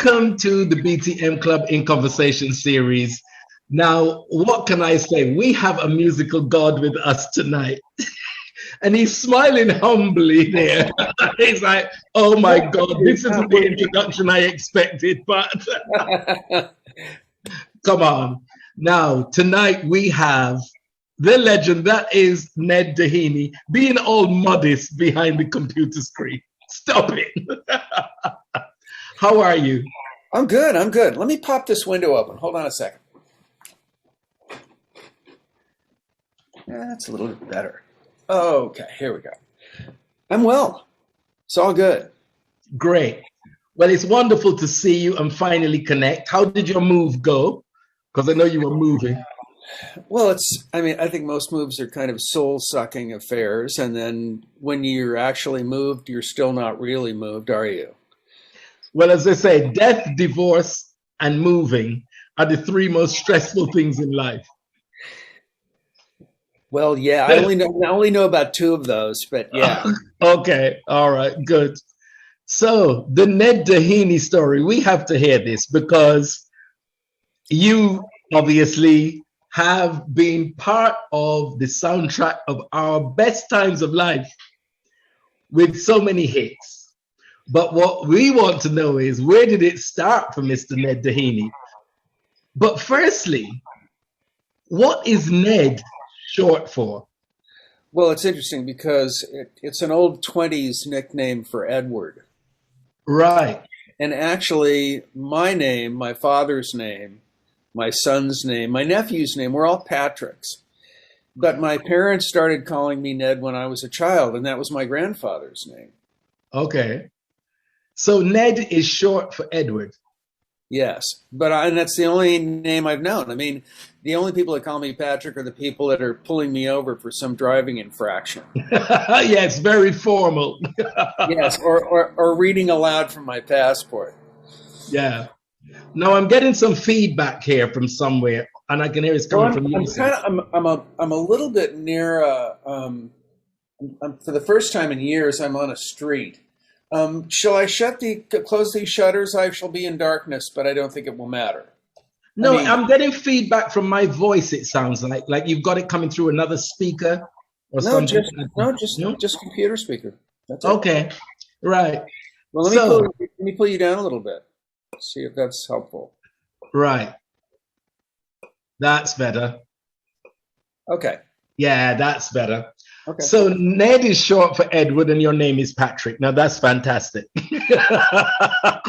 Welcome to the BTM Club in Conversation series. Now, what can I say? We have a musical god with us tonight. And he's smiling humbly there. He's like, oh my God, this isn't the introduction I expected, but come on. Now, tonight we have the legend that is Ned Doheny being all modest behind the computer screen. Stop it. How are you? I'm good. I'm good. Let me pop this window open. Hold on a second. Yeah, that's a little bit better. Okay, here we go. I'm well. It's all good. Great. Well, it's wonderful to see you and finally connect. How did your move go? Because I know you were moving. Well, I think most moves are kind of soul-sucking affairs. And then when you're actually moved, you're still not really moved, are you? Well, as they say, death, divorce, and moving are the three most stressful things in life. Well, yeah, I only know about two of those, but yeah. Okay, all right, good. So the Ned Doheny story, we have to hear this because you obviously have been part of the soundtrack of our best times of life with so many hits. But what we want to know is, where did it start for Mr. Ned Doheny? But firstly, what is Ned short for? Well, it's interesting because it's an old 20s nickname for Edward. Right. And actually, my name, my father's name, my son's name, my nephew's name, we're all Patricks. But my parents started calling me Ned when I was a child, and that was my grandfather's name. Okay. So Ned is short for Edward. Yes, and that's the only name I've known. I mean, the only people that call me Patrick are the people that are pulling me over for some driving infraction. Yes, very formal. Yes, or reading aloud from my passport. Yeah. Now I'm getting some feedback here from somewhere, and I can hear it's coming from you. I'm a little bit near. For the first time in years, I'm on a street. Shall I close these shutters? I shall be in darkness, but I don't think it will matter. No, I'm getting feedback from my voice. It sounds like you've got it coming through another speaker or something. Just computer speaker. That's it. Okay, right. Well, let me pull you down a little bit. See if that's helpful. Right. That's better. Okay. Yeah, that's better. Okay. So Ned is short for Edward and your name is Patrick. Now that's fantastic. That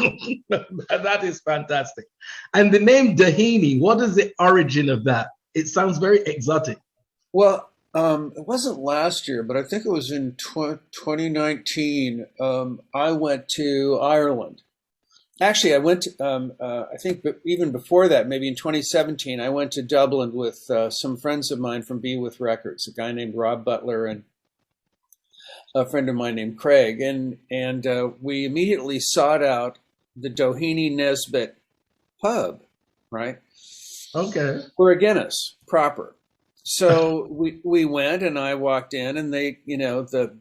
is fantastic. And the name Doheny, what is the origin of that? It sounds very exotic. Well, it wasn't last year, but I think it was in 2019. I went to Ireland. Actually, I went to, I think even before that, maybe in 2017, I went to Dublin with some friends of mine from Be With Records, a guy named Rob Butler and a friend of mine named Craig. And we immediately sought out the Doheny Nesbitt pub, right? Okay. For a Guinness, proper. So we went and I walked in and they, the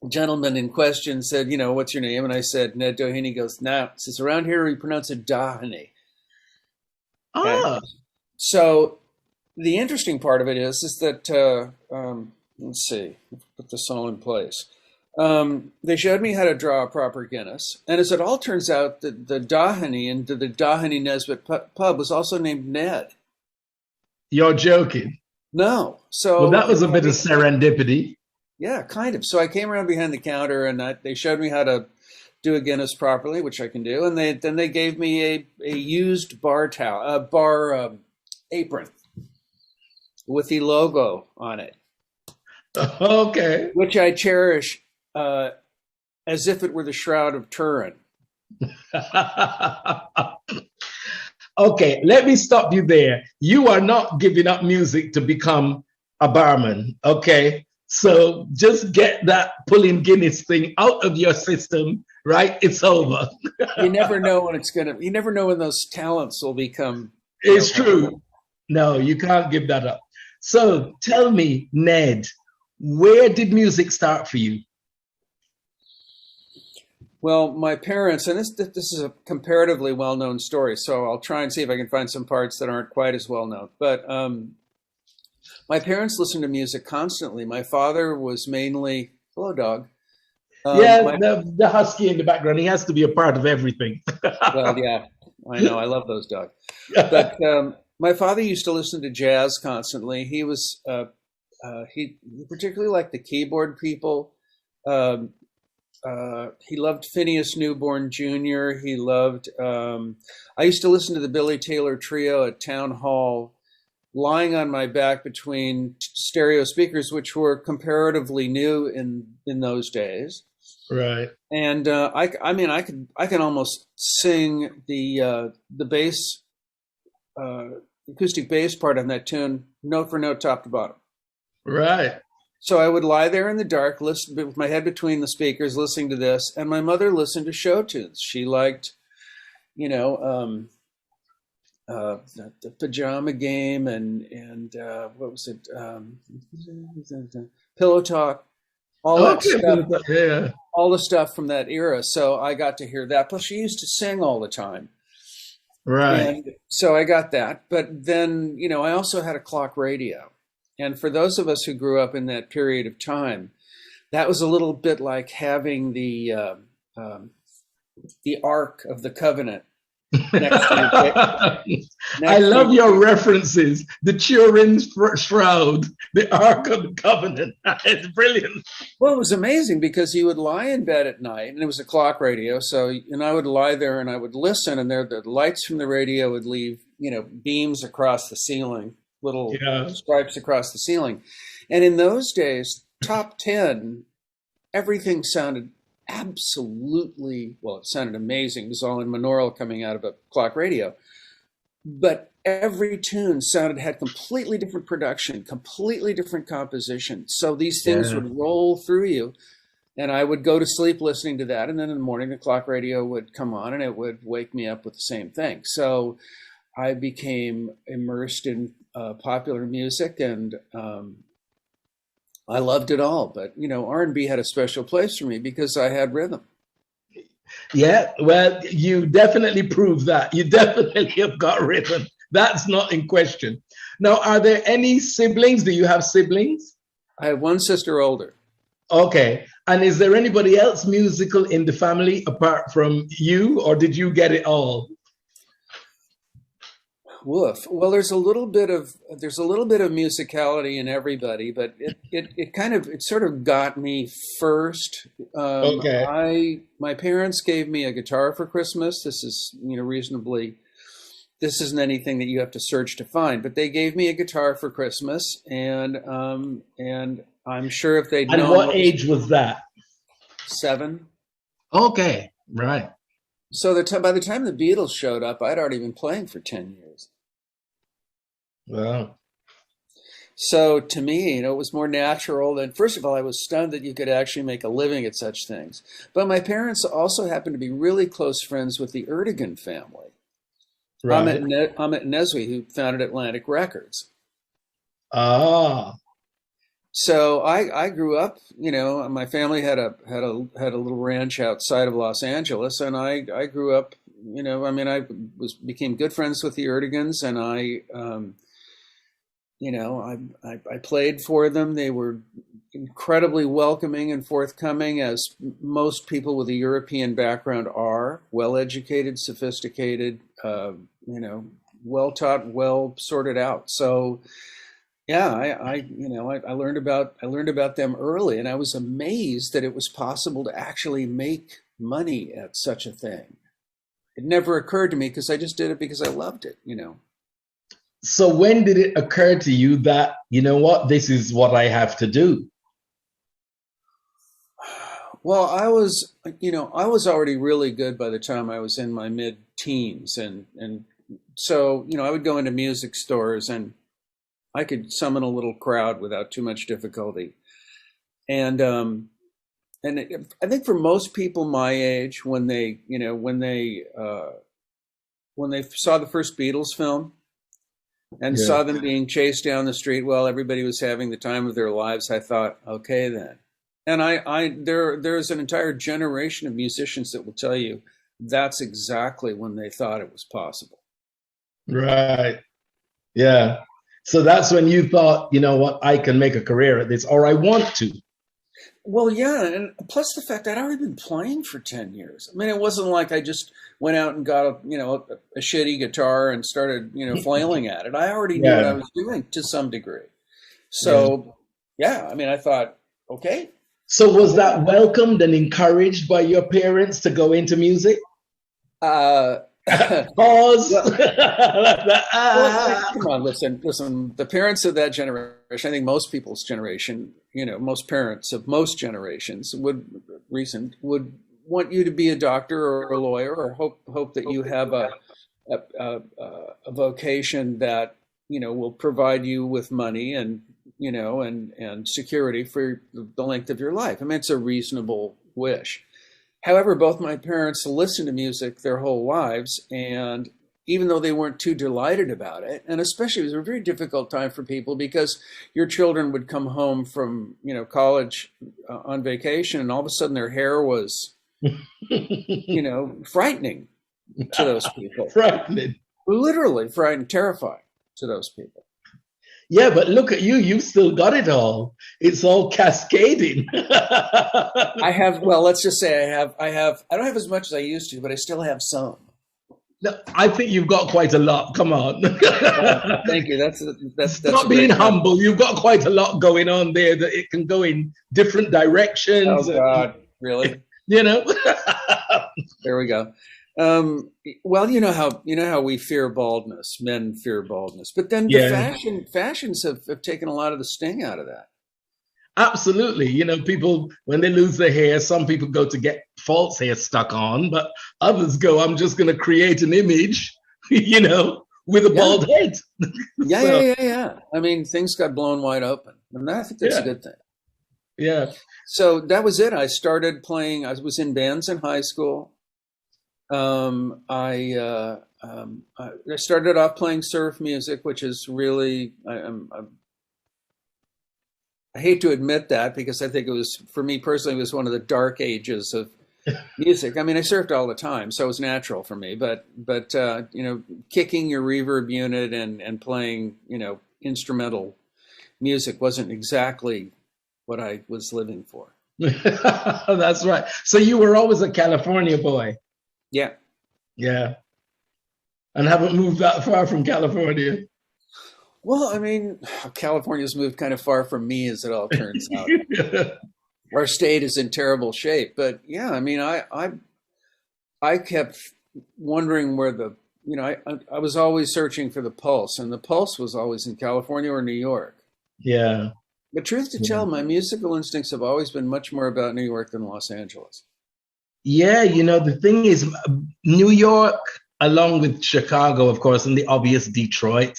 gentleman in question said, what's your name? And I said, Ned Doheny. He goes, nah, says around here we pronounce it Doheny. Ah. So the interesting part of it is that, let's see, put this all in place. They showed me how to draw a proper Guinness. And as it all turns out, the Doheny and the Doheny Nesbitt pub was also named Ned. You're joking. No. So well, that was a bit of serendipity. Yeah, kind of. So I came around behind the counter and they showed me how to do a Guinness properly, which I can do. And then they gave me a used bar apron with the logo on it. Okay. Which I cherish as if it were the Shroud of Turin. Okay, let me stop you there. You are not giving up music to become a barman, okay? So just get that pulling Guinness thing out of your system, right? It's over. You never know when you never know when those talents will become. It's true. No, you can't give that up. So tell me, Ned, where did music start for you? Well, my parents, and this is a comparatively well-known story, so I'll try and see if I can find some parts that aren't quite as well-known. But my parents listened to music constantly. My father was mainly, hello, dog. Yeah, My the husky in the background, he has to be a part of everything. Well, yeah, I know, I love those dogs. But my father used to listen to jazz constantly. He particularly liked the keyboard people. Um, he loved Phineas Newborn Jr. He loved. I used to listen to the Billy Taylor Trio at Town Hall, lying on my back between stereo speakers, which were comparatively new in those days. Right. And I mean, I can almost sing the bass, acoustic bass part on that tune, note for note, top to bottom. Right. So I would lie there in the dark, listen with my head between the speakers, listening to this. And my mother listened to show tunes. She liked, you know, the Pajama Game and what was it, Pillow Talk, all that Okay. stuff, Yeah. all the stuff from that era. So I got to hear that. Plus, she used to sing all the time. Right. And so I got that. But then, you know, I also had a clock radio. And for those of us who grew up in that period of time, that was a little bit like having the Ark of the Covenant next to your I next love to your references. The Turin's Shroud, the Ark of the Covenant. It's brilliant. Well, it was amazing because you would lie in bed at night, and it was a clock radio. So, and I would lie there and I would listen, and the lights from the radio would leave, you know, beams across the ceiling, little Yeah. stripes across the ceiling. And in those days, top 10, everything sounded absolutely, well, it sounded amazing. It was all in monaural coming out of a clock radio. But every tune had completely different production, completely different composition. So these things Yeah. would roll through you, and I would go to sleep listening to that. And then in the morning, the clock radio would come on, and it would wake me up with the same thing. So I became immersed in popular music, and I loved it all. But you know, R&B had a special place for me because I had rhythm. Yeah. Well, you definitely prove that. You definitely have got rhythm. That's not in question. Now, are there any siblings? Do you have siblings? I have one sister older. Okay. And is there anybody else musical in the family apart from you, or did you get it all? Woof. Well, there's a little bit of musicality in everybody, but it sort of got me first. Okay. My parents gave me a guitar for Christmas. This is, you know, this isn't anything that you have to search to find, but they gave me a guitar for Christmas, and I'm sure if they'd And known what age was that? 7. Okay. Right. So by the time the Beatles showed up, I'd already been playing for 10 years. Wow. So to me, you know, it was more natural. And first of all, I was stunned that you could actually make a living at such things. But my parents also happened to be really close friends with the Erdogan family. Right. Ahmet Nezwi, who founded Atlantic Records. Ah. So I grew up, you know, my family had a little ranch outside of Los Angeles, and I grew up, you know, I mean, became good friends with the Erdigans, and you know, I played for them. They were incredibly welcoming and forthcoming, as most people with a European background are, well-educated, sophisticated, you know, well-taught, well sorted out. So yeah, I learned about them early, and I was amazed that it was possible to actually make money at such a thing. It never occurred to me because I just did it because I loved it, you know. So when did it occur to you that, you know what, this is what I have to do? Well, I was already really good by the time I was in my mid-teens, and so, you know, I would go into music stores and I could summon a little crowd without too much difficulty. And I think for most people my age, when they saw the first Beatles film and saw them being chased down the street while everybody was having the time of their lives, I thought, okay, then. And there's an entire generation of musicians that will tell you that's exactly when they thought it was possible. Right. Yeah. So that's when you thought, you know what, I can make a career at this, or I want to. Well, yeah, and plus the fact I'd already been playing for 10 years. I mean, it wasn't like I just went out and got a shitty guitar and started, flailing at it. I already knew what I was doing to some degree. So, yeah, I mean, I thought, okay. So was that welcomed and encouraged by your parents to go into music? Pause. Well, come on, listen. The parents of that generation, I think most people's generation, most parents of most generations would want you to be a doctor or a lawyer, or hope that you have a vocation that will provide you with money and and security for the length of your life. I mean, it's a reasonable wish. However, both my parents listened to music their whole lives, and even though they weren't too delighted about it, and especially it was a very difficult time for people because your children would come home from college on vacation, and all of a sudden their hair was frightening to those people. Frightening. Literally frightening, terrifying to those people. Yeah, but look at you. You've still got it all. It's all cascading. Well, let's just say I don't have as much as I used to, but I still have some. No, I think you've got quite a lot. Come on. Thank you. That's not being humble. You've got quite a lot going on there that it can go in different directions. Oh, God. Really? There we go. Well, you know how we fear baldness, men fear baldness, but then the fashions have taken a lot of the sting out of that. Absolutely. People, when they lose their hair, some people go to get false hair stuck on, but others go, I'm just going to create an image, with a bald head. Yeah. I mean, things got blown wide open, and I think that's a good thing. Yeah. So that was it. I started playing. I was in bands in high school. I started off playing surf music, which is really, I hate to admit that because I think it was, for me personally, it was one of the dark ages of music. I mean, I surfed all the time, so it was natural for me, but kicking your reverb unit and playing, instrumental music wasn't exactly what I was living for. That's right. So you were always a California boy. Yeah. Yeah. And haven't moved that far from California. Well, I mean, California's moved kind of far from me, as it all turns out. Our state is in terrible shape. But yeah, I mean, I kept wondering where I was always searching for the pulse, and the pulse was always in California or New York. Yeah. But truth to tell, my musical instincts have always been much more about New York than Los Angeles. Yeah, the thing is, New York, along with Chicago, of course, and the obvious Detroit,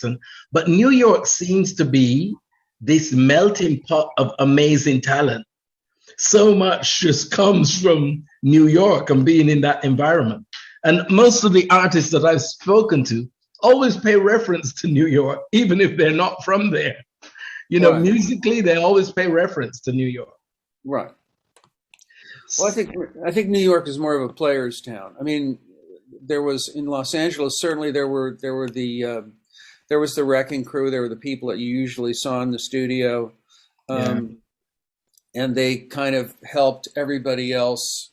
but New York seems to be this melting pot of amazing talent. So much just comes from New York and being in that environment. And most of the artists that I've spoken to always pay reference to New York, even if they're not from there. Right. Musically, they always pay reference to New York. Right. Well, I think New York is more of a player's town. I mean, there was in Los Angeles, certainly there was the wrecking crew. There were the people that you usually saw in the studio, and they kind of helped everybody else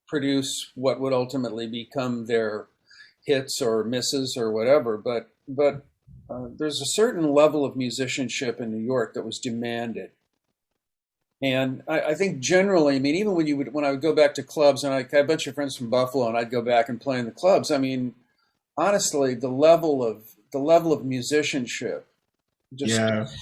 produce what would ultimately become their hits or misses or whatever. But there's a certain level of musicianship in New York that was demanded. And I think generally, I mean, even when I would go back to clubs, and I had a bunch of friends from Buffalo, and I'd go back and play in the clubs. I mean, honestly, the level of musicianship just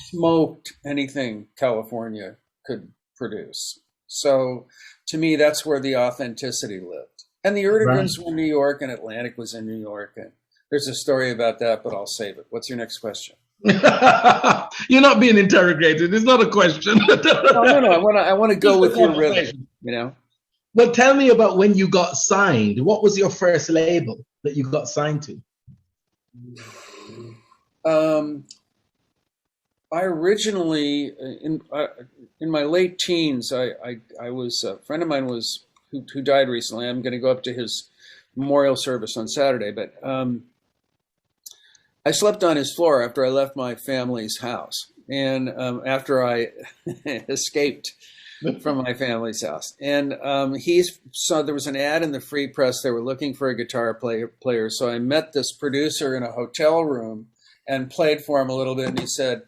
smoked anything California could produce. So, to me, that's where the authenticity lived. And the Erdigans were in New York, and Atlantic was in New York. And there's a story about that, but I'll save it. What's your next question? You're not being interrogated. It's not a question. No. I want to go with your rhythm. Well, tell me about when you got signed. What was your first label that you got signed to? I originally in my late teens, I was a friend of mine was who died recently. I'm going to go up to his memorial service on Saturday, but I slept on his floor after I left my family's house, and after I escaped from my family's house. And he saw there was an ad in the Free Press. They were looking for a guitar player. So I met this producer in a hotel room and played for him a little bit. And he said,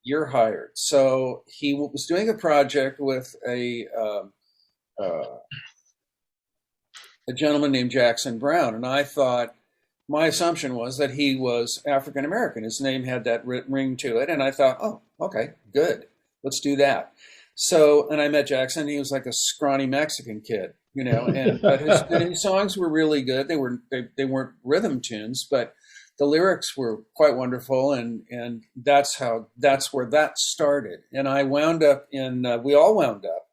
"You're hired." So he was doing a project with a gentleman named Jackson Brown. And I thought, my assumption was that he was African American. His name had that ring to it. And I thought, oh, okay, good. Let's do that. So, and I met Jackson. He was like a scrawny Mexican kid, you know. And but his songs were really good. They weren't rhythm tunes, but the lyrics were quite wonderful. And that's where that started. And I wound up we all wound up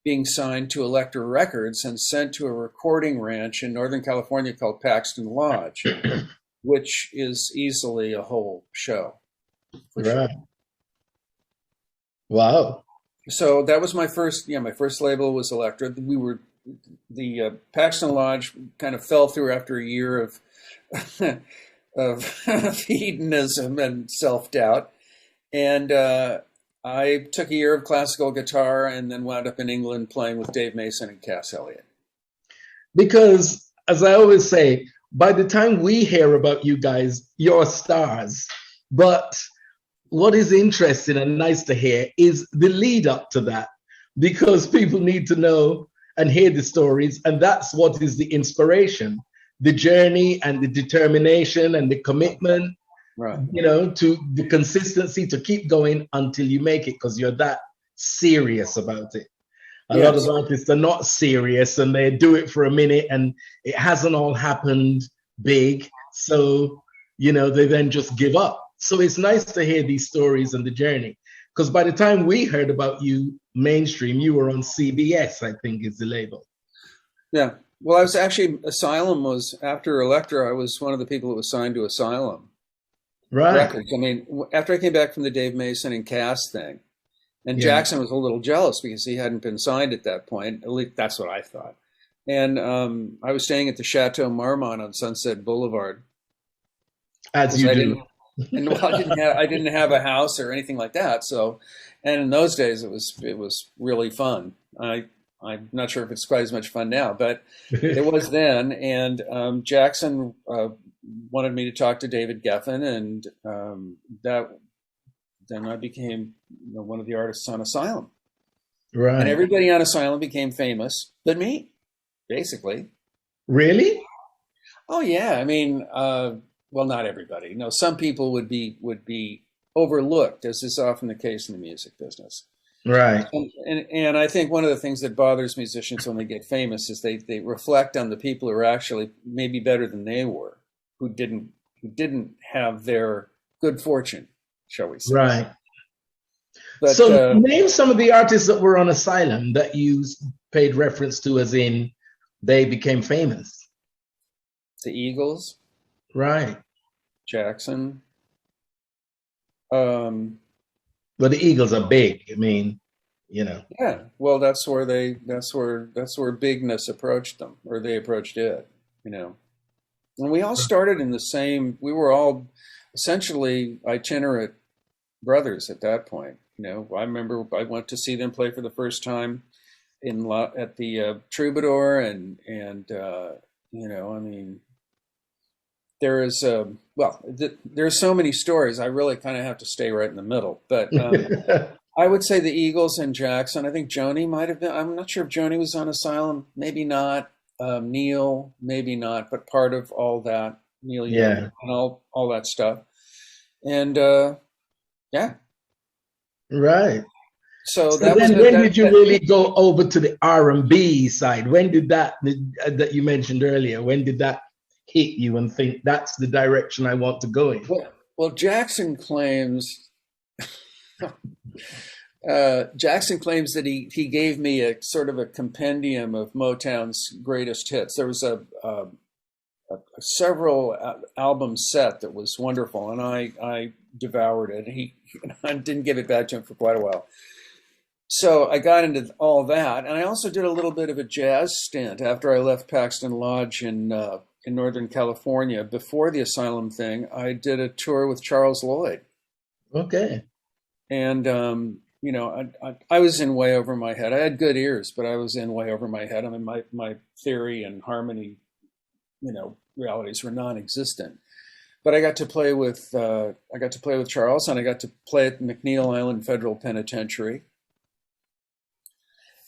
being signed to Elektra Records and sent to a recording ranch in Northern California called Paxton Lodge, which is easily a whole show. Right. Sure. Wow. So that was my first label was Elektra. The Paxton Lodge kind of fell through after a year of hedonism and self-doubt. And I took a year of classical guitar and then wound up in England playing with Dave Mason and Cass Elliot. Because, as I always say, by the time we hear about you guys, you're stars. But what is interesting and nice to hear is the lead up to that, because people need to know and hear the stories. And that's what is the inspiration, the journey and the determination and the commitment. Right. You know, to the consistency to keep going until you make it, because you're that serious about it. A lot of artists are not serious and they do it for a minute and it hasn't all happened big. So, you know, they then just give up. So it's nice to hear these stories and the journey, because by the time we heard about you mainstream, you were on CBS, I think is the label. Yeah. Well, I was actually, Asylum was, after Elektra, I was one of the people that was signed to Asylum. Right. Records. I mean, after I came back from the Dave Mason and Cass thing, and Jackson was a little jealous because he hadn't been signed at that point. At least that's what I thought. And I was staying at the Chateau Marmont on Sunset Boulevard. As you do. And I didn't have a house or anything like that. So, and in those days it was really fun. I'm not sure if it's quite as much fun now, but it was then. And Jackson wanted me to talk to David Geffen, and then I became one of the artists on Asylum. Right. And everybody on Asylum became famous, but me, basically. Really? Oh yeah. I mean, well, not everybody. No, some people would be overlooked, as is often the case in the music business. Right. And I think one of the things that bothers musicians when they get famous is they reflect on the people who are actually maybe better than they were, who didn't have their good fortune, shall we say. Right. But, so name some of the artists that were on Asylum that you paid reference to as in they became famous. The Eagles. Right. Jackson. Well, the Eagles are big. I mean, you know. Yeah. Well, that's where bigness approached them, or they approached it, you know. And we all started in the same, we were all essentially itinerant brothers at that point. You know, I remember I went to see them play for the first time at the Troubadour, and you know, I mean, there is there's so many stories. I really kind of have to stay right in the middle, but I would say the Eagles and Jackson. I think Joni might have been. I'm not sure if Joni was on Asylum. Maybe not. Neil, maybe not, but part of all that, Neil Young and all that stuff. And yeah. Right. So then when did you really go over to the R&B side? When did that you mentioned earlier, when did that hit you and think that's the direction I want to go in? Well, Jackson claims that he gave me a sort of a compendium of Motown's greatest hits. There was a several album set that was wonderful, and I devoured it. I didn't give it back to him for quite a while. So I got into all that, and I also did a little bit of a jazz stint after I left Paxton Lodge in Northern California. Before the Asylum thing, I did a tour with Charles Lloyd. Okay. And you know, I was in way over my head. I had good ears, but I was in way over my head. I mean, my theory and harmony, you know, realities were non-existent. But I got to play with Charles, and I got to play at McNeil Island Federal Penitentiary.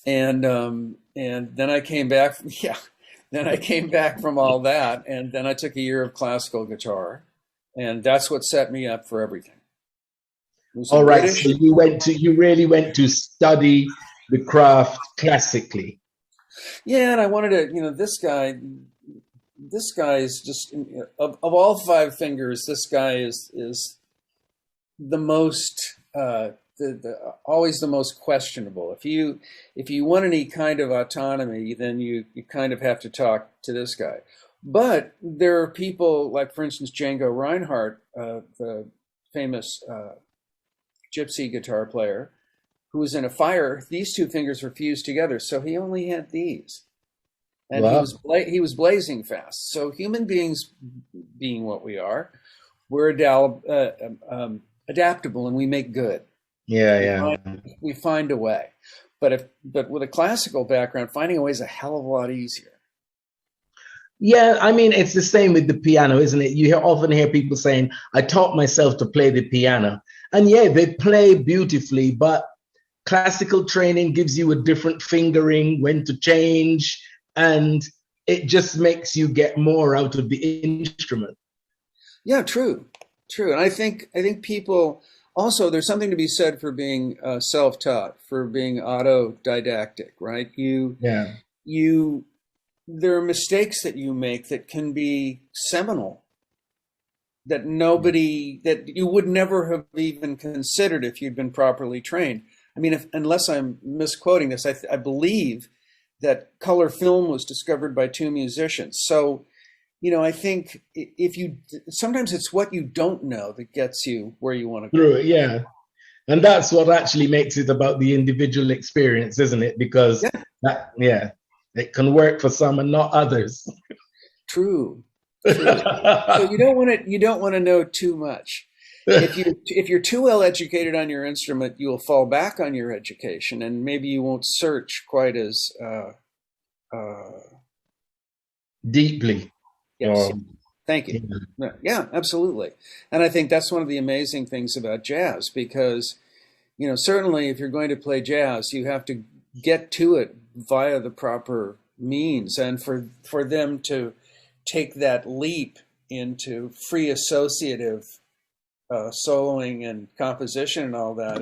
And then I came back. Yeah, then I came back from all that, and then I took a year of classical guitar, and that's what set me up for everything. All right, so you really went to study the craft classically. Yeah, and I wanted to, you know, this guy is just of all five fingers, this guy is the most always the most questionable. If you want any kind of autonomy, then you kind of have to talk to this guy. But there are people like, for instance, Django Reinhardt, the famous gypsy guitar player, who was in a fire. These two fingers were fused together, so he only had these, and Wow. he was blazing fast. So human beings, being what we are, we're adaptable, and we make good. Yeah. We find a way. But with a classical background, finding a way is a hell of a lot easier. Yeah, I mean, it's the same with the piano, isn't it? You often hear people saying, I taught myself to play the piano. And yeah, they play beautifully, but classical training gives you a different fingering, when to change, and it just makes you get more out of the instrument. Yeah, true. And I think people also, there's something to be said for being self-taught, for being autodidactic, right? Yeah. There are mistakes that you make that can be seminal, that you would never have even considered if you'd been properly trained. I mean, unless I'm misquoting this, I believe that color film was discovered by two musicians. So, you know, I think sometimes it's what you don't know that gets you where you want to go. Through it, yeah. And that's what actually makes it about the individual experience, isn't it? Because it can work for some and not others. True. So you don't want to know too much. If you're too well educated on your instrument, you will fall back on your education, and maybe you won't search quite as deeply. Yes. Thank you. Yeah, absolutely. And I think that's one of the amazing things about jazz, because, you know, certainly if you're going to play jazz, you have to get to it via the proper means, and for them to take that leap into free associative soloing and composition and all that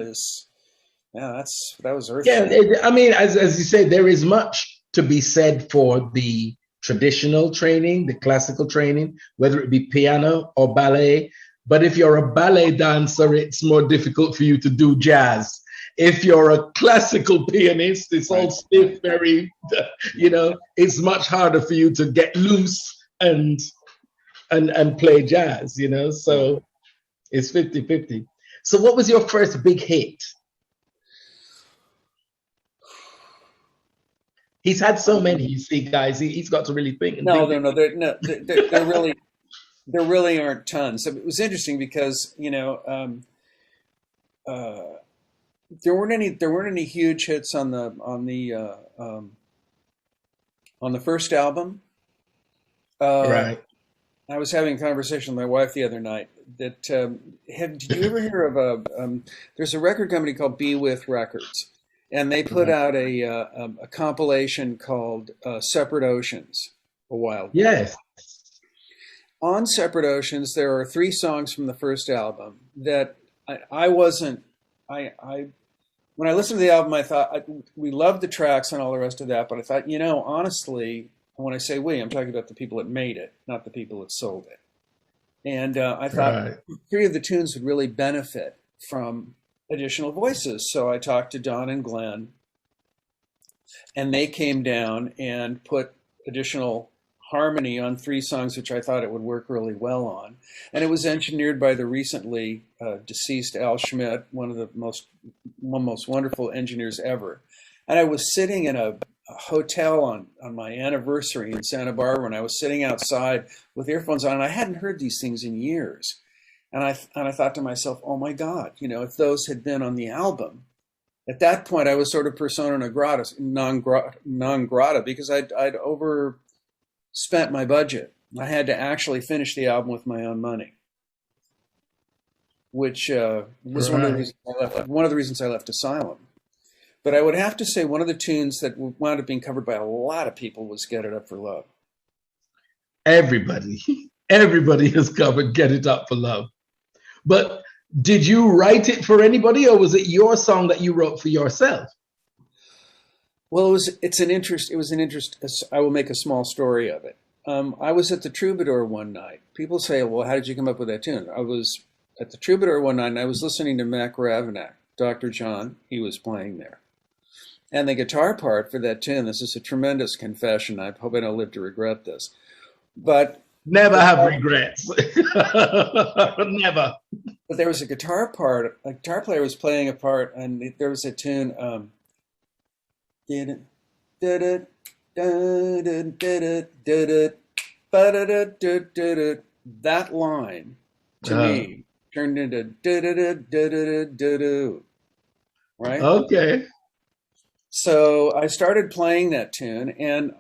that was earth. Yeah, I mean, as you say, there is much to be said for the traditional training, the classical training, whether it be piano or ballet. But if you're a ballet dancer, it's more difficult for you to do jazz. If you're a classical pianist, it's all stiff, very, you know, it's much harder for you to get loose and play jazz, you know, so it's 50-50. So what was your first big hit? He's had so many, you see, guys, he's got to really think. There really aren't tons. It was interesting because, you know, there weren't any huge hits on the first album. Right. I was having a conversation with my wife the other night that did you ever hear of there's a record company called Be With Records, and they put out a compilation called Separate Oceans a while ago. Yes. On Separate Oceans, there are 3 songs from the first album that when I listened to the album, I thought we loved the tracks and all the rest of that, but I thought, you know, honestly, when I say we, I'm talking about the people that made it, not the people that sold it. And I thought 3 of the tunes would really benefit from additional voices. So I talked to Don and Glenn, and they came down and put additional harmony on 3 songs, which I thought it would work really well on. And it was engineered by the recently deceased Al Schmidt, one of the most wonderful engineers ever. And I was sitting in a hotel on my anniversary in Santa Barbara, and I was sitting outside with earphones on, and I hadn't heard these things in years. And I thought to myself, oh my God, you know, if those had been on the album. At that point, I was sort of persona non grata, because I'd overspent my budget. I had to actually finish the album with my own money, which was one of the reasons I left Asylum. But I would have to say one of the tunes that wound up being covered by a lot of people was "Get It Up for Love." Everybody has covered "Get It Up for Love." But did you write it for anybody, or was it your song that you wrote for yourself? Well, it was an interest. I will make a small story of it. I was at the Troubadour one night. People say, well, how did you come up with that tune? I was at the Troubadour one night, and I was listening to Mac Ravanack, Dr. John. He was playing there. And the guitar part for that tune, this is a tremendous confession. I hope I don't live to regret this. But never have regrets. Never. But there was a guitar part. A guitar player was playing a part, and there was a tune. That line to me turned into right. Okay. So I started playing that tune, and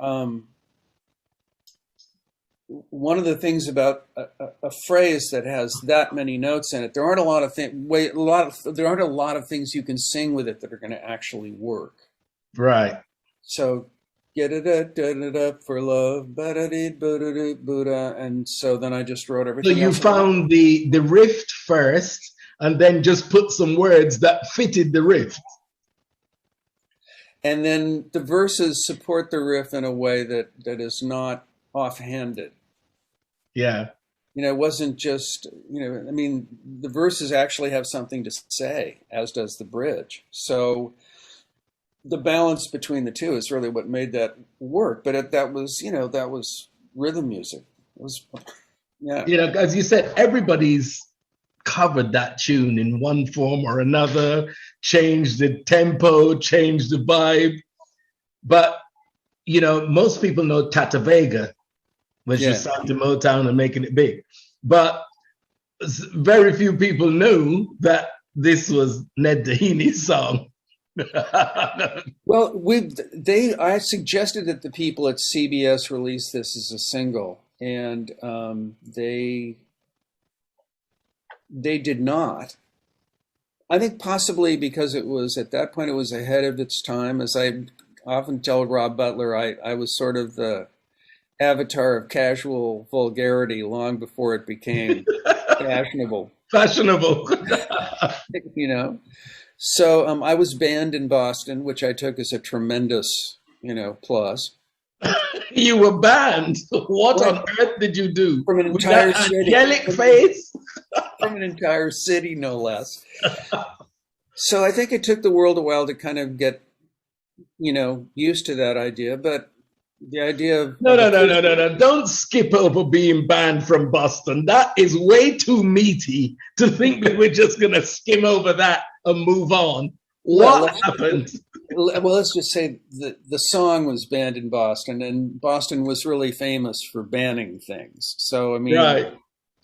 one of the things about a phrase that has that many notes in it, there aren't a lot of things you can sing with it that are going to actually work. Right. So get it up for love, Buddha, and so then I just wrote everything. So you found the riff first, and then just put some words that fitted the riff. And then the verses support the riff in a way that is not offhanded. Yeah. You know, it wasn't just, you know, I mean, the verses actually have something to say, as does the bridge. So the balance between the two is really what made that work. But that was rhythm music. It was, yeah. You know, as you said, everybody's covered that tune in one form or another, changed the tempo, changed the vibe. But, you know, most people know Tata Vega, when she signed to Motown and making it big. But very few people knew that this was Ned Doheny's song. Well, I suggested that the people at CBS release this as a single, and they did not. I think possibly because it was, at that point, it was ahead of its time. As I often tell Rob Butler, I was sort of the avatar of casual vulgarity long before it became fashionable. You know? So I was banned in Boston, which I took as a tremendous, you know, plus. You were banned? What on earth did you do? From an entire city. Angelic face? From an entire city, no less. So I think it took the world a while to kind of get, you know, used to that idea. But the idea of... No. Don't skip over being banned from Boston. That is way too meaty to think that we're just going to skim over that and move on. What happened? Well, let's just say the song was banned in Boston, and Boston was really famous for banning things. So, I mean, right.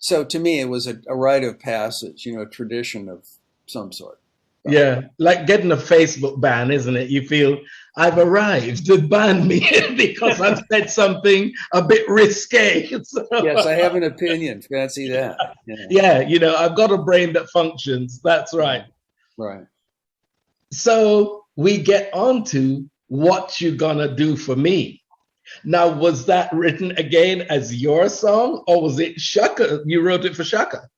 So to me, it was a rite of passage, you know, a tradition of some sort. Yeah, like getting a Facebook ban, isn't it? You feel, I've arrived, to ban me because I've said something a bit risque. Yes, I have an opinion. Fancy that. Yeah, you know, I've got a brain that functions. That's right. Right. So we get on to What You Gonna Do For Me. Now, was that written again as your song, or was it Chaka? You wrote it for Chaka?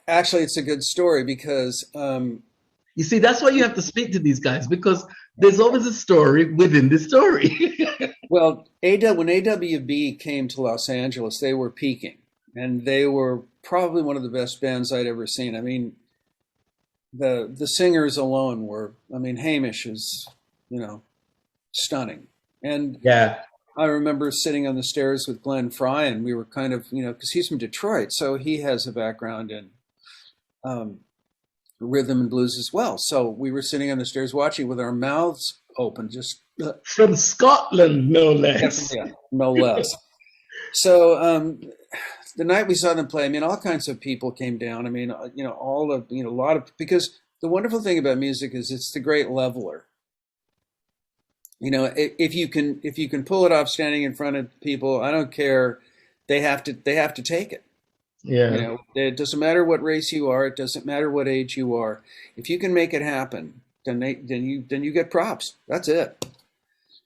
Actually, it's a good story because... you see, that's why you have to speak to these guys, because there's always a story within the story. Well, when AWB came to Los Angeles, they were peaking, and they were probably one of the best bands I'd ever seen. I mean, the singers alone were, I mean, Hamish is, you know, stunning. And yeah, I remember sitting on the stairs with Glenn Fry, and we were kind of, because he's from Detroit, so he has a background in rhythm and blues as well. So we were sitting on the stairs watching with our mouths open, just from Scotland, no less. Yeah, no less. So the night we saw them play, I mean, all kinds of people came down. I mean, all of, a lot of, because the wonderful thing about music is it's the great leveler. If you can pull it off standing in front of people, I don't care. They have to take it. Yeah. It doesn't matter what race you are. It doesn't matter what age you are. If you can make it happen, then you get props. That's it.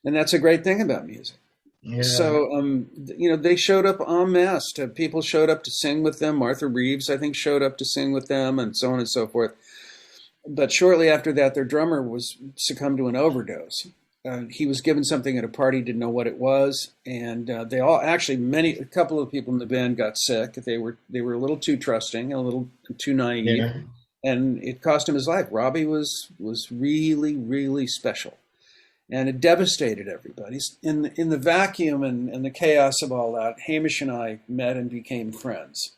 And that's a great thing about music. Yeah. So, they showed up en masse. People showed up to sing with them. Martha Reeves, I think, showed up to sing with them, and so on and so forth. But shortly after that, their drummer succumbed to an overdose. He was given something at a party, didn't know what it was, and they all actually a couple of people in the band got sick. They were a little too trusting, a little too naive, and it cost him his life. Robbie was really, really special, and it devastated everybody. In the vacuum and the chaos of all that, Hamish and I met and became friends.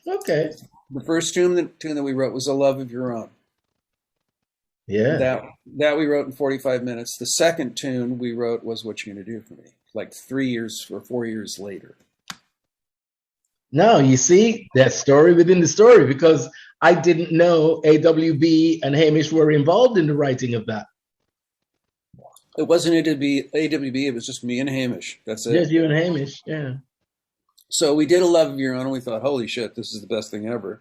Okay. The first tune that we wrote was "A Love of Your Own." Yeah. That we wrote in 45 minutes. The second tune we wrote was "What You Gonna Do For Me," like 3 years or 4 years later. Now, you see that story within the story, because I didn't know AWB and Hamish were involved in the writing of that. It wasn't AWB, it was just me and Hamish. That's it. Just you and Hamish, yeah. So we did "A Love of Your Own," and we thought, holy shit, this is the best thing ever.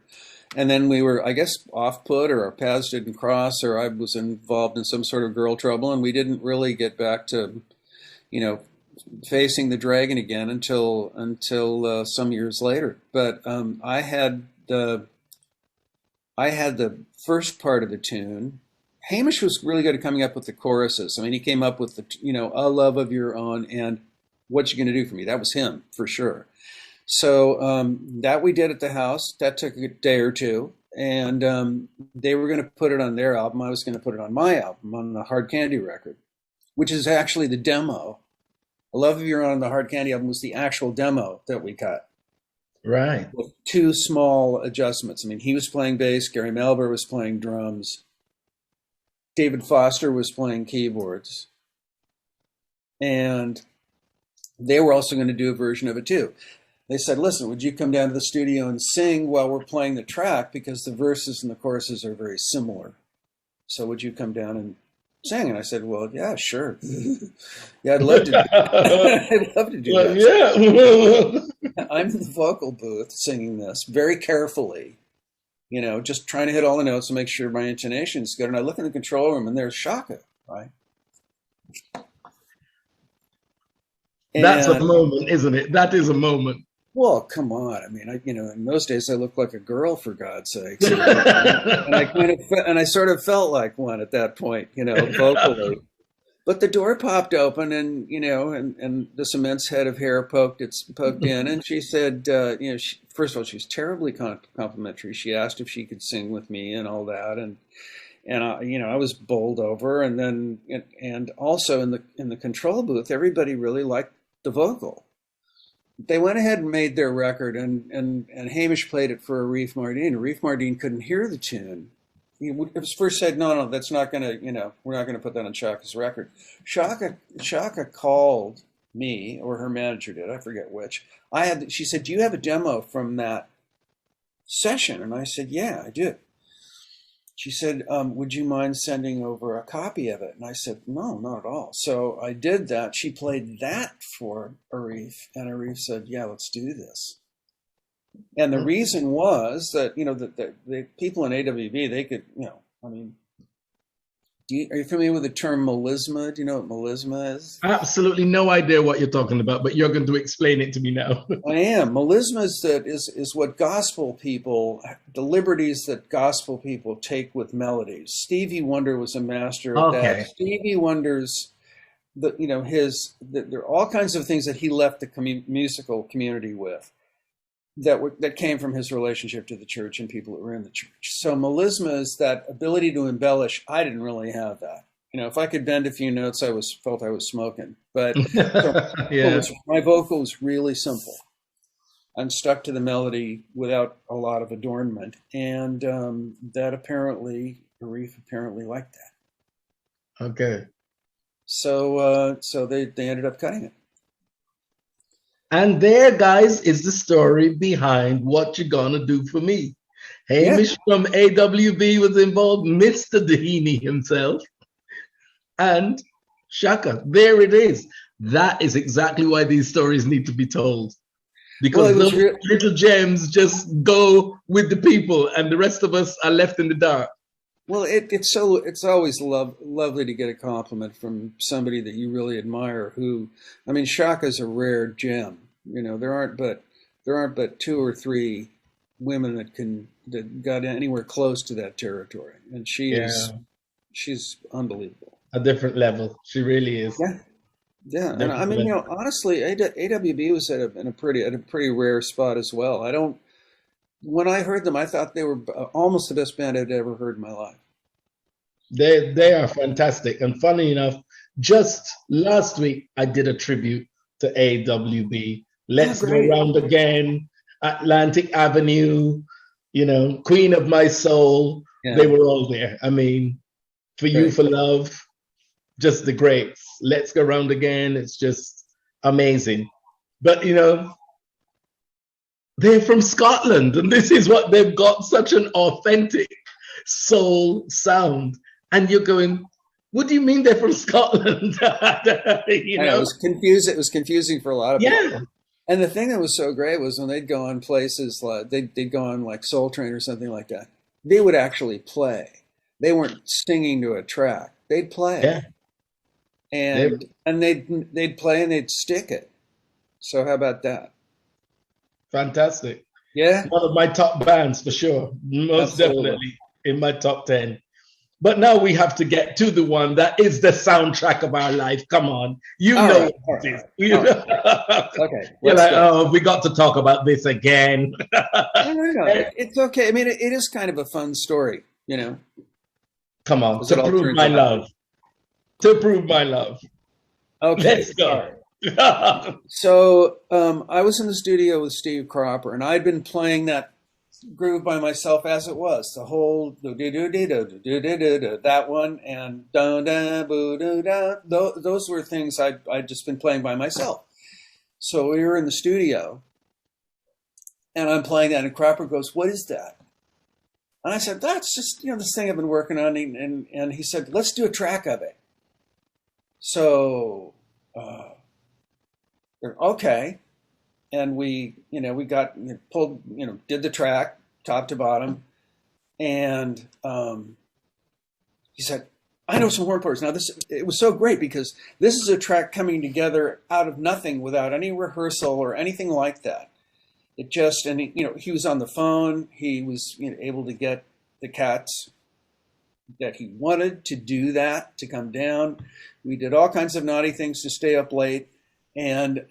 And then we were, I guess, off-put, or our paths didn't cross, or I was involved in some sort of girl trouble, and we didn't really get back to, facing the dragon again until some years later. But I had the first part of the tune. Hamish was really good at coming up with the choruses. I mean, he came up with "A Love of Your Own" and "What You Gonna Do For Me." That was him, for sure. So that we did at the house. That took a day or two, and they were going to put it on their album. I was going to put it on my album, on the Hard Candy record, which is actually the demo. "A Love of Your Own" on the Hard Candy album was the actual demo that we cut. Right. With 2 small adjustments. I mean, he was playing bass, Gary Melber was playing drums, David Foster was playing keyboards, and they were also going to do a version of it too. They said, listen, would you come down to the studio and sing while we're playing the track, because the verses and the choruses are very similar. So would you come down and sing? And I said, well, yeah, sure. Yeah, I'd love to do that. I'd love to do that. Yeah. I'm in the vocal booth singing this very carefully, just trying to hit all the notes and make sure my intonation is good. And I look in the control room, and there's Chaka, right? That's a moment, isn't it? That is a moment. Well, come on. I mean, in those days I looked like a girl, for God's sake. And I sort of felt like one at that point, vocally. But the door popped open, and and this immense head of hair poked in, and she said, first of all, she was terribly complimentary. She asked if she could sing with me and all that, and I was bowled over, and then and also in the control booth, everybody really liked the vocal. They went ahead and made their record, and Hamish played it for Arif Mardin. Arif Mardin couldn't hear the tune. He was first said, no, that's not going to, we're not going to put that on Chaka's record. Chaka called me, or her manager did, I forget which. She said, do you have a demo from that session? And I said, yeah, I do. She said, would you mind sending over a copy of it? And I said, no, not at all. So I did that. She played that for Arif, and Arif said, yeah, let's do this. And the reason was that, the people in AWB, they could, are you familiar with the term melisma? Do you know what melisma is? Absolutely no idea what you're talking about, but you're going to explain it to me now. I am. Melisma is what gospel people, the liberties that gospel people take with melodies. Stevie Wonder was a master of that. Stevie Wonder's, there are all kinds of things that he left the musical community with that came from his relationship to the church and people that were in the church. So melisma is that ability to embellish. I didn't really have that. if I could bend a few notes, felt I was smoking. But so Yeah. my vocal was really simple. I'm stuck to the melody without a lot of adornment, and Arif apparently liked that. Okay. So they ended up cutting it. And there, guys, is the story behind What You Gonna Do For Me. Hamish from AWB was involved, Mr. Doheny himself, and Chaka. There it is. That is exactly why these stories need to be told. Because those little gems just go with the people, and the rest of us are left in the dark. Well, it's always lovely to get a compliment from somebody that you really admire. Chaka's a rare gem. There aren't but 2 or 3 women that got anywhere close to that territory, and she's unbelievable. A different level. She really is. Yeah, and honestly, AWB was in a pretty rare spot as well. When I heard them, I thought they were almost the best band I'd ever heard in my life. They are fantastic, and funny enough, just last week I did a tribute to AWB. Let's Go Round Again, Atlantic Avenue, Queen of My Soul. Yeah. They were all there. For You for Love, just the greats. Let's Go Round Again. It's just amazing. But, they're from Scotland, and this is what they've got, such an authentic soul sound. And you're going, what do you mean they're from Scotland? It was confusing. It was confusing for a lot of people. And the thing that was so great was when they'd go on places like they'd go on like Soul Train or something like that. They would actually play. They weren't singing to a track. They'd play. Yeah. And they'd play and they'd stick it. So how about that? Fantastic. Yeah. One of my top bands for sure. Most definitely in my top 10. But now we have to get to the one that is the soundtrack of our life. Come on. Know what it is. Okay. We got to talk about this again. No. It's okay. It is kind of a fun story, Come on. To prove my love. To prove my love. Okay. Let's go. So I was in the studio with Steve Cropper, and I'd been playing that groove by myself as it was, the whole that one, and those were things I'd just been playing by myself. So we were in the studio, and I'm playing that, and Cropper goes, "What is that?" And I said, "That's just this thing I've been working on." And he said, "Let's do a track of it." So okay. And we pulled, did the track top to bottom. And he said, "I know some horn parts." Now it was so great because this is a track coming together out of nothing without any rehearsal or anything like that. It just, and he was on the phone. He was able to get the cats that he wanted to do that, to come down. We did all kinds of naughty things to stay up late. And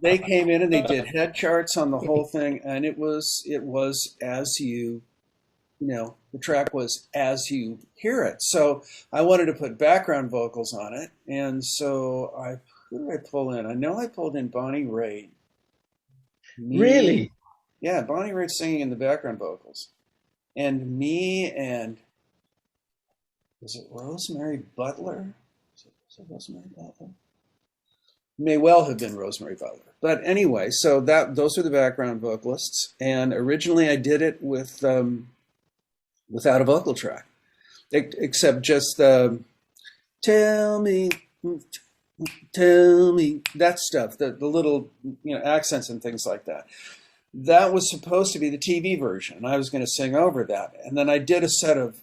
they came in and they did head charts on the whole thing, and it was as the track was as you hear it. So I wanted to put background vocals on it, and so who did I pull in? I know I pulled in Bonnie Raitt. Really? Yeah, Bonnie Raitt singing in the background vocals, and me and was it Rosemary Butler? Was it Rosemary Butler? May well have been Rosemary Butler. But anyway, so those are the background vocalists. And originally I did it with without a vocal track, except just tell me, that stuff, the little accents and things like that. That was supposed to be the TV version. I was going to sing over that. And then I did a set of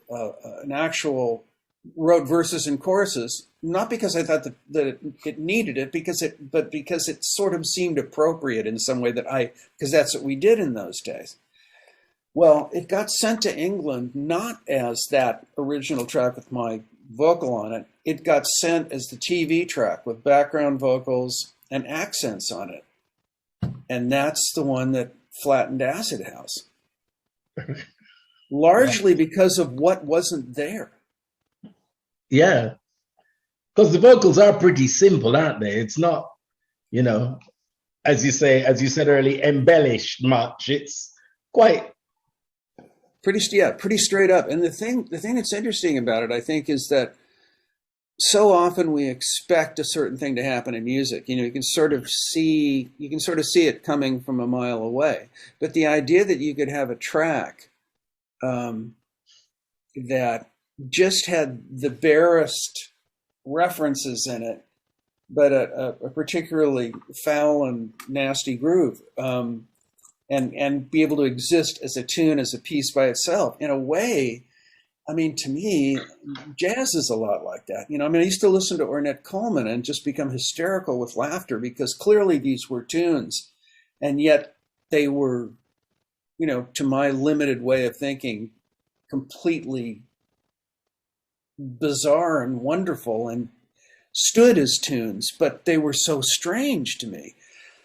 wrote verses and choruses, not because I thought that it needed it, but because it sort of seemed appropriate in some way because that's what we did in those days. Well, it got sent to England not as that original track with my vocal on it. It got sent as the TV track with background vocals and accents on it. And that's the one that flattened Acid House. Largely because of what wasn't there. Yeah, because the vocals are pretty simple, aren't they? It's not, you know, as you say, as you said earlier, embellished much. It's quite, pretty straight up. And the thing that's interesting about it, I think, is that so often we expect a certain thing to happen in music. You know, you can sort of see it coming from a mile away. But the idea that you could have a track um, that just had the barest references in it, but a particularly foul and nasty groove, and be able to exist as a tune, as a piece by itself, in a way. I mean, to me, jazz is a lot like that. You know, I mean, I used to listen to Ornette Coleman and just become hysterical with laughter because clearly these were tunes, and yet they were, you know, to my limited way of thinking, completely bizarre and wonderful and stood as tunes, but they were so strange to me.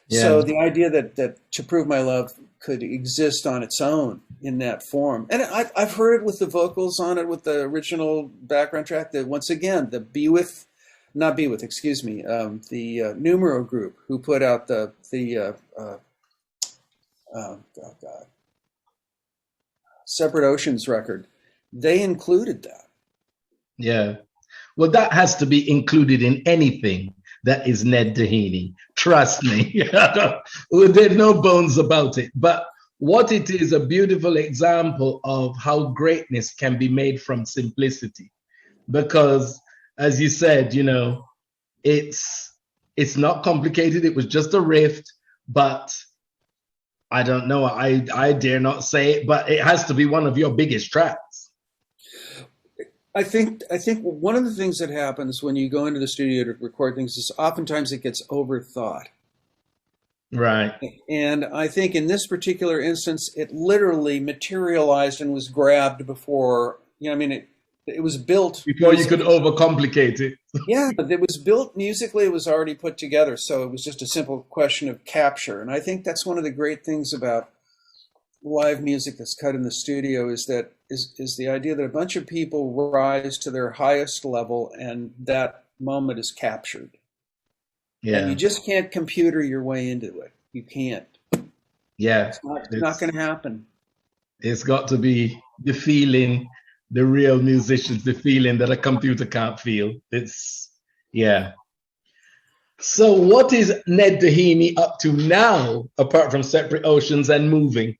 yeah, So the idea that To Prove My Love could exist on its own in that form, and I've heard it with the vocals on it, with the original background track. That once again, the not Be With, excuse me, the Numero group who put out oh God, Separate Oceans record, they included that. yeah. Well, that has to be included in anything that is Ned Doheny. Trust me. There's no bones about it. But what it is, a beautiful example of how greatness can be made from simplicity. Because as you said, you know, it's not complicated. It was just a riff, but I don't know. I dare not say it, but it has to be one of your biggest tracks. I think one of the things that happens when you go into the studio to record things is oftentimes it gets overthought. Right. And I think in this particular instance, it literally materialized and was grabbed before, you know, I mean, it was built. Before you could overcomplicate it. Yeah, but it was built musically, it was already put together. So it was just a simple question of capture. And I think that's one of the great things about live music that's cut in the studio is the idea that a bunch of people rise to their highest level and that moment is captured. Yeah. And you just can't computer your way into it. You can't. Yeah. It's not going to happen. It's got to be the feeling, the real musicians, the feeling that a computer can't feel. Yeah. So what is Ned Doheny up to now, apart from Separate Oceans and moving?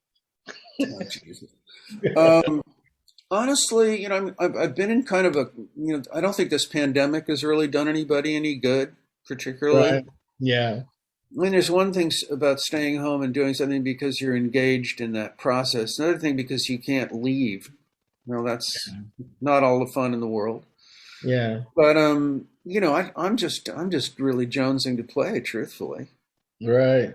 Honestly, you know, I've been in kind of a, you know, I don't think this pandemic has really done anybody any good, particularly. Right. Yeah. I mean, there's one thing about staying home and doing something because you're engaged in that process. Another thing because you can't leave. You know, that's not all the fun in the world. Yeah. But you know, I'm just really jonesing to play, truthfully. Right.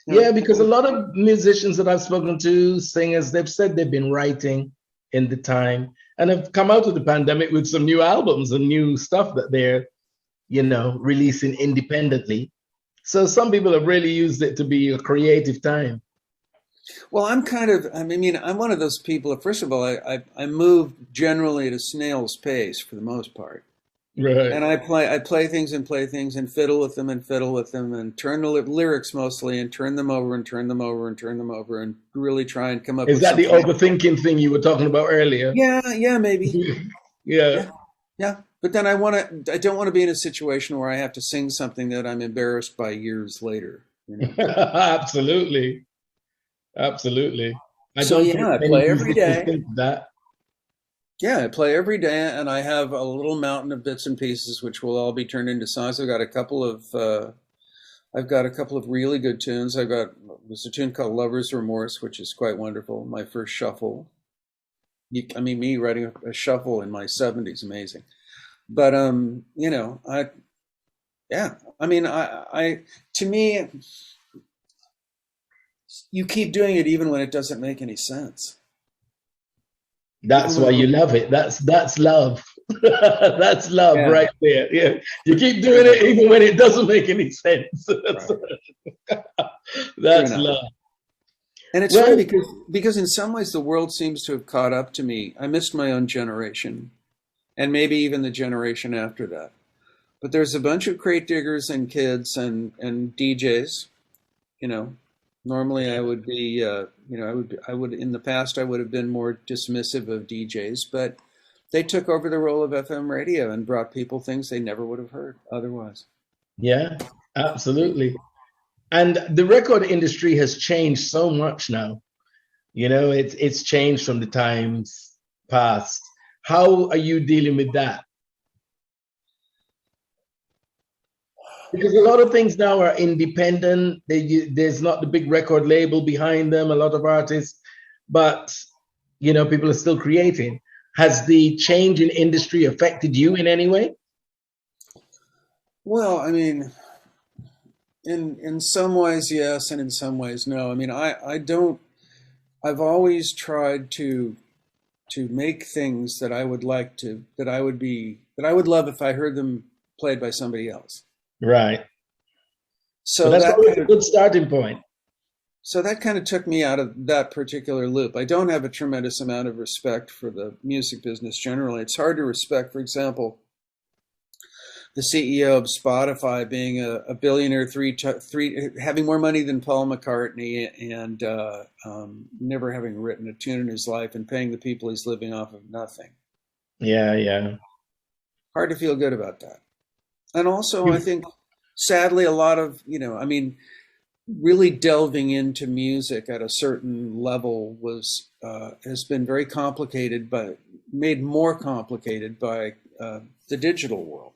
You know, Yeah, because a lot of musicians that I've spoken to, singers, they've said they've been writing in the time and have come out of the pandemic with some new albums and new stuff that they're, you know, releasing independently. So some people have really used it to be a creative time. well, I mean, I'm one of those people. First of all, I move generally at a snail's pace for the most part. Right. And I play things and play things and fiddle with them and fiddle with them and turn the lyrics mostly and turn them over and turn them over and turn them over and really try and come up Is with that the something. overthinking thing you were talking about earlier? Yeah, maybe. Yeah. Yeah. But then I don't want to be in a situation where I have to sing something that I'm embarrassed by years later. You know? Absolutely. Absolutely. I So don't yeah, think I many play every musicians day. think that. Yeah, I play every day, and I have a little mountain of bits and pieces, which will all be turned into songs. I've got a couple of really good tunes. There's a tune called "Lover's Remorse," which is quite wonderful. My first shuffle. I mean, me writing a shuffle in my 70s, amazing. But you know, I mean, to me, you keep doing it even when it doesn't make any sense. That's why you love it. That's love. That's love Yeah. right there. Yeah. You keep doing it even when it doesn't make any sense. That's love. And it's funny because in some ways the world seems to have caught up to me. I missed my own generation. and maybe even the generation after that. But there's a bunch of crate diggers and kids and DJs. You know, normally I would be, I would in the past I would have been more dismissive of DJs, but they took over the role of FM radio and brought people things they never would have heard otherwise. Yeah, absolutely. And the record industry has changed so much now. You know, it's changed from the times past. How are you dealing with that? Because a lot of things now are independent. There's not the big record label behind them, a lot of artists, but, you know, people are still creating. Has the change in industry affected you in any way? Well, I mean, in some ways, yes, and in some ways, no. I mean, I don't, I've always tried to make things that I would like to, that I would love if I heard them played by somebody else. Right. So that's that always kind a of, good starting point. so that kind of took me out of that particular loop. I don't have a tremendous amount of respect for the music business generally. It's hard to respect, for example, the CEO of Spotify being a billionaire, having more money than Paul McCartney, and never having written a tune in his life, and paying the people he's living off of nothing. Yeah, yeah. Hard to feel good about that. And also, I think, sadly, a lot of, I mean, really delving into music at a certain level has been very complicated, but made more complicated by the digital world.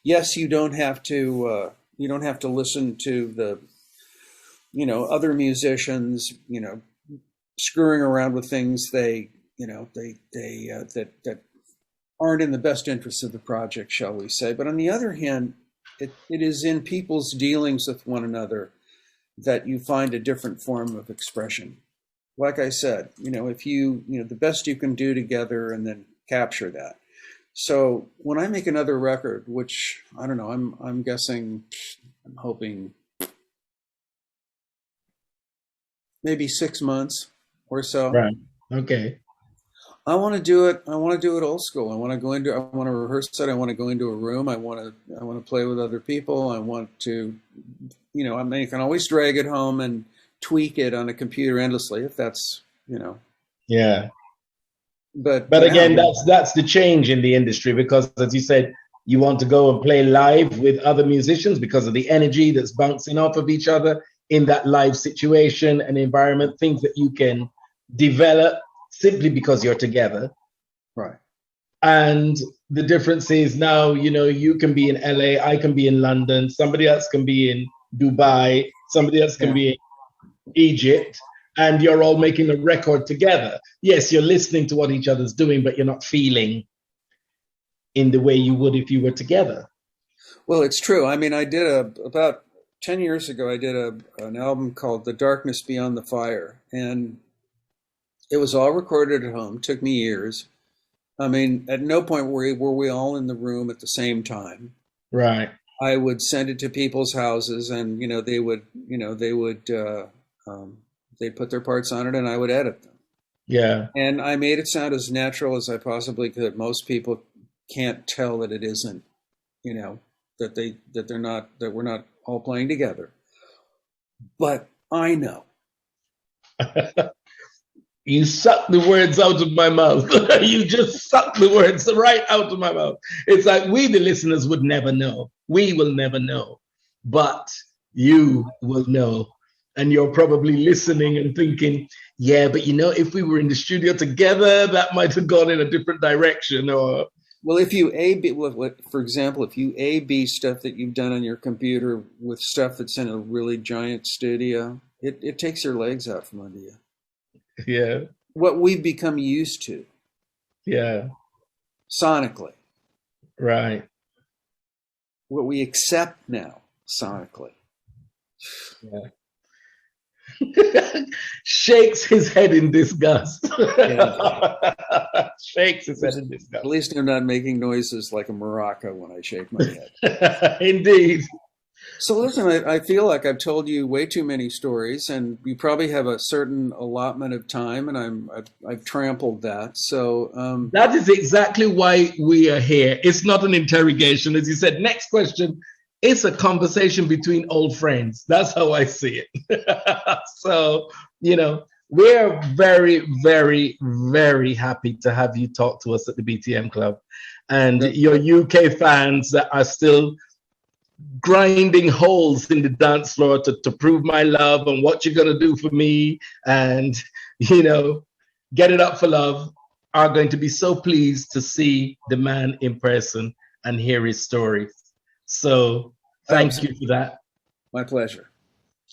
Yes, you don't have to listen to the, other musicians, screwing around with things that aren't in the best interest of the project, shall we say. But on the other hand, it is in people's dealings with one another that you find a different form of expression. Like I said, if the best you can do together and then capture that. So when I make another record, which I don't know, I'm hoping maybe 6 months or so. Right. Okay. I want to do it old school. I want to rehearse it. I want to go into a room. I want to play with other people. I want to, I mean, you can always drag it home and tweak it on a computer endlessly if that's, Yeah. But again, that's the change in the industry, because as you said, you want to go and play live with other musicians because of the energy that's bouncing off of each other in that live situation and environment, things that you can develop simply because you're together. Right. And the difference is now, you can be in LA, I can be in London, somebody else can be in Dubai, somebody else can be in Egypt, and you're all making a record together. Yes, you're listening to what each other's doing, but you're not feeling in the way you would if you were together. Well, it's true. I mean, I did about 10 years ago, I did an album called The Darkness Beyond the Fire, and it was all recorded at home. It took me years. I mean, at no point were we all in the room at the same time. Right. I would send it to people's houses, and they'd put their parts on it, and I would edit them. Yeah. And I made it sound as natural as I possibly could. Most people can't tell that it isn't, that we're not all playing together. But I know. You suck the words out of my mouth. You just suck the words right out of my mouth. It's like we, the listeners, would never know. We will never know. But you will know. And you're probably listening and thinking, yeah, but if we were in the studio together, that might have gone in a different direction. Or well, if you for example, if you A/B stuff that you've done on your computer with stuff that's in a really giant studio, it takes your legs out from under you. Yeah. What we've become used to. Yeah. Sonically. Right. What we accept now, sonically. Yeah. Shakes his head in disgust. Yeah. Shakes his head in disgust. At least I'm not making noises like a maraca when I shake my head. Indeed. So listen, I feel like I've told you way too many stories, and you probably have a certain allotment of time, and I've trampled that. So That is exactly why we are here. It's not an interrogation. As you said, next question. It's a conversation between old friends. That's how I see it. So, we're very, very, very happy to have you talk to us at the BTM Club. And your UK fans that are still grinding holes in the dance floor to prove my love and what you're going to do for me and, get it up for love are going to be so pleased to see the man in person and hear his story. So thank you for that. My pleasure.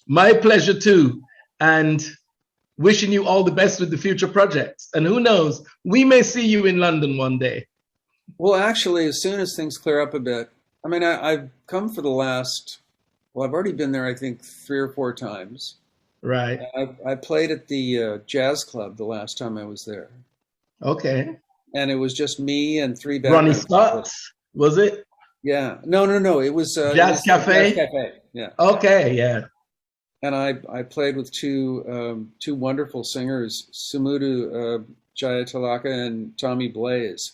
My pleasure too. And wishing you all the best with the future projects. And who knows, we may see you in London one day. Well, actually, as soon as things clear up a bit, I mean, I've come for the last, well, I've already been there, I think, 3 or 4 times. Right. I played at the jazz club the last time I was there. Okay. And it was just me and 3 Ronnie Scott's, was it? Yeah. No. It was Jazz Cafe. Jazz Cafe. Yeah. Okay. Yeah. And I played with two wonderful singers, Sumudu Jayatilaka and Tommy Blaze.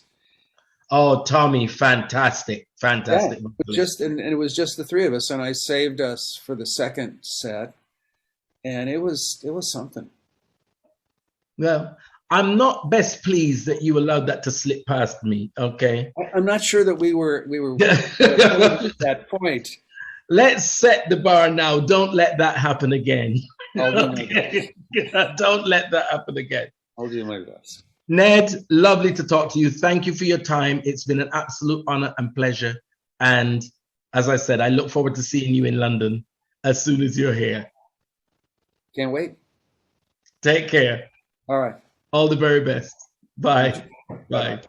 Oh, Tommy, fantastic. Yeah, it was just the 3 of us, and I saved us for the second set, and it was something. Well, I'm not best pleased that you allowed that to slip past me. Okay. I'm not sure that we were at that point. Let's set the bar now. Don't let that happen again. Okay. Don't let that happen again. I'll do my best. Ned, lovely to talk to you. Thank you for your time. It's been an absolute honor and pleasure. And as I said, I look forward to seeing you in London as soon as you're here. Can't wait. Take care. All right. All the very best. Bye. Bye.